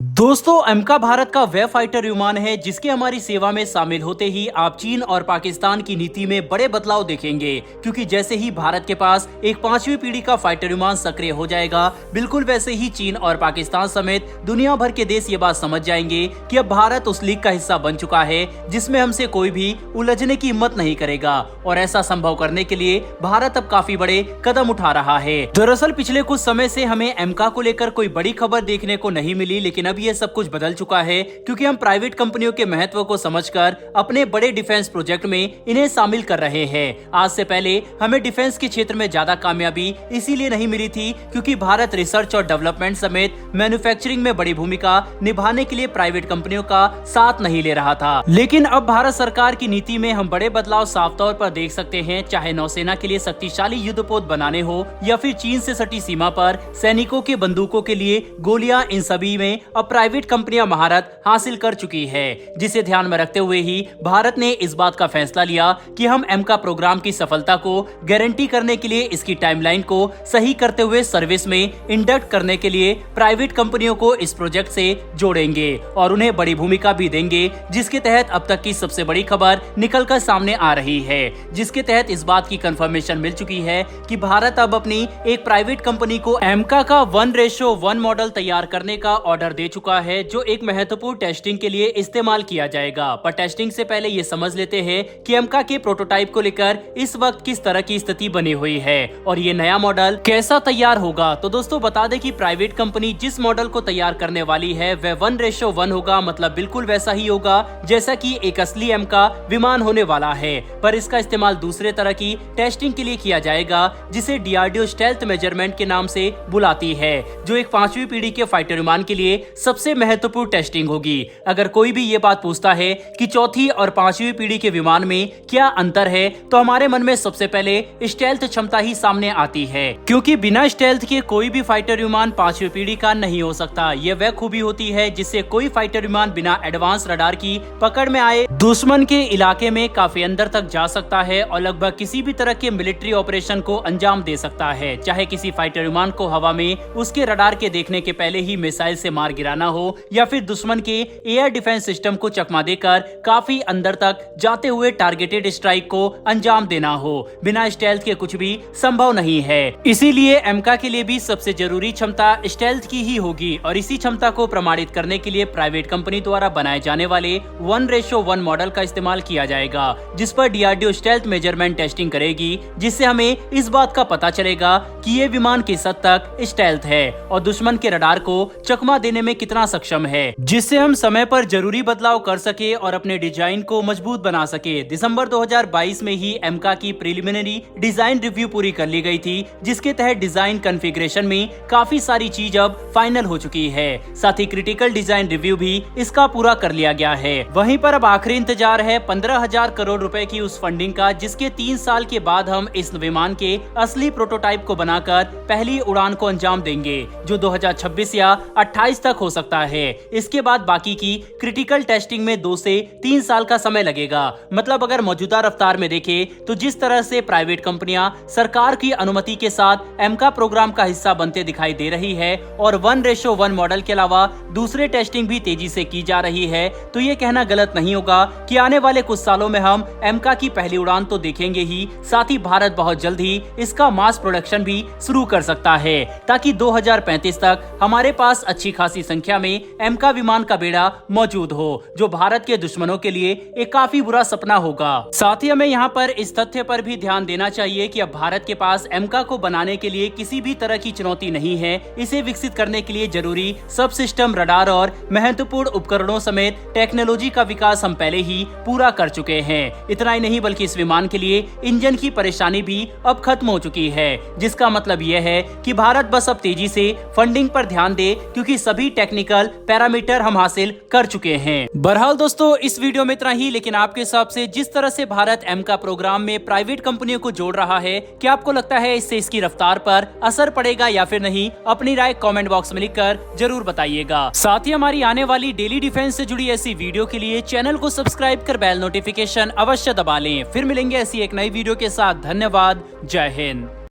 दोस्तों एमका भारत का वह फाइटर विमान है जिसके हमारी सेवा में शामिल होते ही आप चीन और पाकिस्तान की नीति में बड़े बदलाव देखेंगे, क्योंकि जैसे ही भारत के पास एक 5वीं पीढ़ी का फाइटर विमान सक्रिय हो जाएगा, बिल्कुल वैसे ही चीन और पाकिस्तान समेत दुनिया भर के देश ये बात समझ जाएंगे कि अब भारत उस लीग का हिस्सा बन चुका है जिसमें हमसे कोई भी उलझने की हिम्मत नहीं करेगा। और ऐसा संभव करने के लिए भारत अब काफी बड़े कदम उठा रहा है। दरअसल पिछले कुछ समय से हमें एमका को लेकर कोई बड़ी खबर देखने को नहीं मिली, लेकिन अब ये सब कुछ बदल चुका है, क्योंकि हम प्राइवेट कंपनियों के महत्व को समझकर अपने बड़े डिफेंस प्रोजेक्ट में इन्हें शामिल कर रहे हैं। आज से पहले हमें डिफेंस के क्षेत्र में ज्यादा कामयाबी इसीलिए नहीं मिली थी क्योंकि भारत रिसर्च और डेवलपमेंट समेत मैन्युफैक्चरिंग में बड़ी भूमिका निभाने के लिए प्राइवेट कंपनियों का साथ नहीं ले रहा था। लेकिन अब भारत सरकार की नीति में हम बड़े बदलाव साफ तौर पर देख सकते हैं, चाहे नौसेना के लिए शक्तिशाली युद्धपोत बनाने हो या फिर चीन से सटी सीमा पर सैनिकों के बंदूकों के लिए गोलियां, इन सभी में अब प्राइवेट कंपनियां महारत हासिल कर चुकी है, जिसे ध्यान में रखते हुए ही भारत ने इस बात का फैसला लिया कि हम एमका प्रोग्राम की सफलता को गारंटी करने के लिए इसकी टाइमलाइन को सही करते हुए सर्विस में इंडक्ट करने के लिए प्राइवेट कंपनियों को इस प्रोजेक्ट से जोड़ेंगे और उन्हें बड़ी भूमिका भी देंगे, जिसके तहत अब तक की सबसे बड़ी खबर निकलकर सामने आ रही है, जिसके तहत इस बात की कंफर्मेशन मिल चुकी है कि भारत अब अपनी एक प्राइवेट कंपनी को एमका का 1:1 मॉडल तैयार करने का ऑर्डर दे चुका है, जो एक महत्वपूर्ण टेस्टिंग के लिए इस्तेमाल किया जाएगा। पर टेस्टिंग से पहले ये समझ लेते हैं कि एमका के प्रोटोटाइप को लेकर इस वक्त किस तरह की स्थिति बनी हुई है और ये नया मॉडल कैसा तैयार होगा। तो दोस्तों बता दें कि प्राइवेट कंपनी जिस मॉडल को तैयार करने वाली है वह 1:1 होगा, मतलब बिल्कुल वैसा ही होगा जैसा कि एक असली एमका विमान होने वाला है, पर इसका इस्तेमाल दूसरे तरह की टेस्टिंग के लिए किया जाएगा जिसे डीआरडीओ स्टेल्थ मेजरमेंट के नाम से बुलाती है, जो एक 5वीं पीढ़ी के फाइटर विमान के लिए सबसे महत्वपूर्ण टेस्टिंग होगी। अगर कोई भी ये बात पूछता है कि चौथी और 5वीं पीढ़ी के विमान में क्या अंतर है, तो हमारे मन में सबसे पहले स्टेल्थ क्षमता ही सामने आती है, क्योंकि बिना स्टेल्थ के कोई भी फाइटर विमान 5वीं पीढ़ी का नहीं हो सकता। यह वह खूबी होती है जिससे कोई फाइटर विमान बिना एडवांस रडार की पकड़ में आए दुश्मन के इलाके में काफी अंदर तक जा सकता है और लगभग किसी भी तरह के मिलिट्री ऑपरेशन को अंजाम दे सकता है, चाहे किसी फाइटर विमान को हवा में उसके रडार के देखने के पहले ही मिसाइल से मार गिराना हो या फिर दुश्मन के एयर डिफेंस सिस्टम को चकमा देकर काफी अंदर तक जाते हुए टारगेटेड स्ट्राइक को अंजाम देना हो। बिना स्टेल्थ के कुछ भी संभव नहीं है, इसीलिए एमका के लिए भी सबसे जरूरी क्षमता स्टेल्थ की ही होगी और इसी क्षमता को प्रमाणित करने के लिए प्राइवेट कंपनी द्वारा बनाए जाने वाले 1:1 मॉडल का इस्तेमाल किया जाएगा, जिस पर डीआरडीओ स्टेल्थ मेजरमेंट टेस्टिंग करेगी, जिससे हमें इस बात का पता चलेगा कि ये विमान किस हद तक स्टेल्थ है और दुश्मन के रडार को चकमा देने में कितना सक्षम है, जिससे हम समय पर जरूरी बदलाव कर सके और अपने डिजाइन को मजबूत बना सके। दिसंबर 2022 में ही एमका की प्रिलिमिनरी डिजाइन रिव्यू पूरी कर ली गई थी, जिसके तहत डिजाइन कॉन्फ़िगरेशन में काफी सारी चीज अब फाइनल हो चुकी है। साथ ही क्रिटिकल डिजाइन रिव्यू भी इसका पूरा कर लिया गया है। वहीं पर अब आखिरी इंतजार है 15,000 करोड़ रुपए की उस फंडिंग का, जिसके 3 साल के बाद हम इस विमान के असली प्रोटोटाइप को बनाकर पहली उड़ान को अंजाम देंगे, जो 2026 या 28 तक हो सकता है। इसके बाद बाकी की क्रिटिकल टेस्टिंग में 2 से 3 साल का समय लगेगा। मतलब अगर मौजूदा रफ्तार में देखें तो जिस तरह से प्राइवेट कंपनियां सरकार की अनुमति के साथ एमका प्रोग्राम का हिस्सा बनते दिखाई दे रही है और 1:1 मॉडल के अलावा दूसरे टेस्टिंग भी तेजी से की जा रही है, तो ये कहना गलत नहीं होगा कि आने वाले कुछ सालों में हम एमका की पहली उड़ान तो देखेंगे ही, साथ ही भारत बहुत जल्द ही इसका मास प्रोडक्शन भी शुरू कर सकता है, ताकि 2035 तक हमारे पास अच्छी खासी संख्या में एमका विमान का बेड़ा मौजूद हो, जो भारत के दुश्मनों के लिए एक काफी बुरा सपना होगा। साथ ही हमें यहाँ पर इस तथ्य पर भी ध्यान देना चाहिए कि अब भारत के पास एमका को बनाने के लिए किसी भी तरह की चुनौती नहीं है। इसे विकसित करने के लिए जरूरी सब सिस्टम, रडार और महत्वपूर्ण उपकरणों समेत टेक्नोलॉजी का विकास हम पहले ही पूरा कर चुके हैं। इतना ही नहीं बल्कि इस विमान के लिए इंजन की परेशानी भी अब खत्म हो चुकी है, जिसका मतलब यह है कि भारत बस अब तेजी से फंडिंग पर ध्यान दे, क्योंकि सभी टेक्निकल पैरामीटर हम हासिल कर चुके हैं। बहरहाल दोस्तों इस वीडियो में इतना ही, लेकिन आपके हिसाब से जिस तरह से भारत एमका प्रोग्राम में प्राइवेट कंपनियों को जोड़ रहा है, क्या आपको लगता है इससे इसकी रफ्तार पर असर पड़ेगा या फिर नहीं? अपनी राय कमेंट बॉक्स में लिखकर जरूर बताइएगा। साथ ही हमारी आने वाली डेली डिफेंस से जुड़ी ऐसी वीडियो के लिए चैनल को सब्सक्राइब कर बेल नोटिफिकेशन अवश्य दबा लें। फिर मिलेंगे ऐसी एक नई वीडियो के साथ। धन्यवाद। जय हिंद।